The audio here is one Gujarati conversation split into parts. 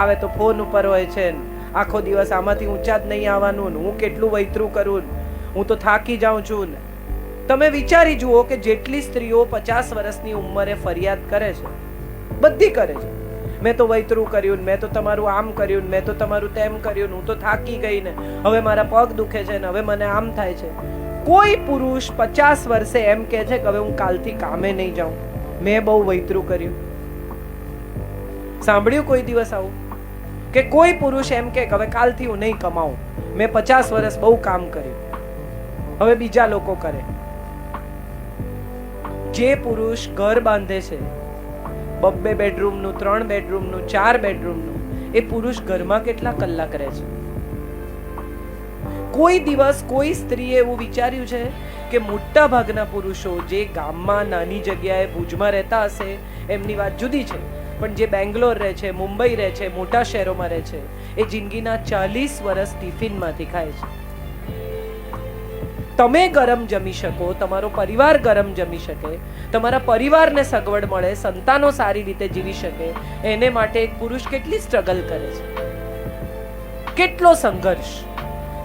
આવે તો ફોન ઉપર હોય છે, આખો દિવસ આમાંથી ઊંચા જ નહીં આવવાનું, હું કેટલું વૈતરું કરું, હું તો થાકી જાઉં છું. તમે વિચારી જુઓ કે જેટલી સ્ત્રીઓ 50 વર્ષની ઉંમરે ફરિયાદ કરે છે, બધી કરે છે, મેં તો વૈતરું કર્યું, મેં તો તમારું આમ કર્યું, મેં તો તમારું તેમ કર્યું, હું તો થાકી ગઈ ને, હવે મારા પગ દુખે છે ને, હવે મને આમ થાય છે. કોઈ પુરુષ 50 વર્ષે એમ કહે છે કે હવે હું કાલથી કામે નહીં જાઉં, મેં બહુ વૈતરું કર્યું? સાંભળ્યું કોઈ દિવસ આવું? કે કોઈ પુરુષ એમ કે હવે કાલથી હું નહીં કમાઉં, મેં 50 વર્ષ બહુ કામ કર્યું, હવે બીજા લોકો કરે. જે પુરુષ ઘર બાંધે છે, 2 બેડરૂમનું, 3 બેડરૂમનું, 4 બેડરૂમનું, એ પુરુષ ઘરમાં કેટલા કલાક રહે છે? કોઈ દિવસ કોઈ સ્ત્રીએ એવું વિચાર્યું છે કે મોટા ભાગના પુરુષો જે ગામમાં નાની જગ્યાએ ભુજમાં રહેતા હશે એમની વાત જુદી છે, પણ જે બેંગ્લોર રહે છે, મુંબઈ રહે છે, મોટા શહેરોમાં રહે છે, એ જિંદગીના 40 વર્ષ ટિફિનમાંથી ખાય છે. તમે ગરમ જમી શકો, તમારો પરિવાર ગરમ જમી શકે, તમારા પરિવારને સગવડ મળે, સંતાનો સારી રીતે જીવી શકે, એને માટે એક પુરુષ કેટલી સ્ટ્રગલ કરે છે, કેટલો સંઘર્ષ.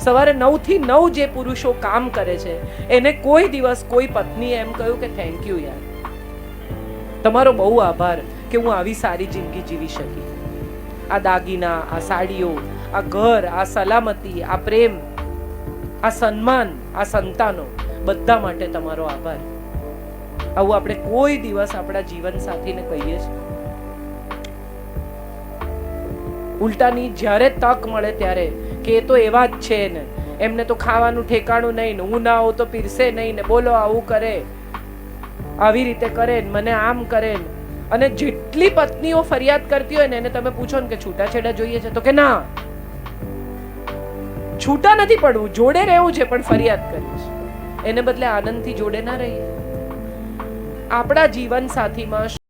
સવારે 9 થી 9 જે પુરુષો કામ કરે છે, એને કોઈ દિવસ કોઈ પત્નીએ એમ કહ્યું કે થેન્ક યુ યાર, તમારો બહુ આભાર કે હું આવી સારી જિંદગી જીવી શકી. આ દાગીના, આ સાડીઓ, આ ઘર, આ સલામતી, આ પ્રેમ, આ સન્માન, આ સંતાનો, બધા માટે તમારો આભાર. આવું આપણે કોઈ દિવસ આપણા જીવન સાથીને કહીએ છીએ? ઉલટાની જ્યારે તક મળે ત્યારે કે એ તો એવા જ છે ને, એમને તો ખાવાનું ઠેકાણું નહીં ને, હું ના આવું તો પીરસે નહીં ને, બોલો આવું કરે, આવી રીતે કરે, મને આમ કરે. અને જેટલી પત્નીઓ ફરિયાદ કરતી હોય ને, એને તમે પૂછો ને કે છૂટાછેડા જોઈએ છે, તો કે ના, છૂટા નથી પડવું, જોડે રહેવું છે, પણ ફરિયાદ કરી છે. એને બદલે આનંદથી જોડે ના રહીએ. આપણા જીવન સાથીમાં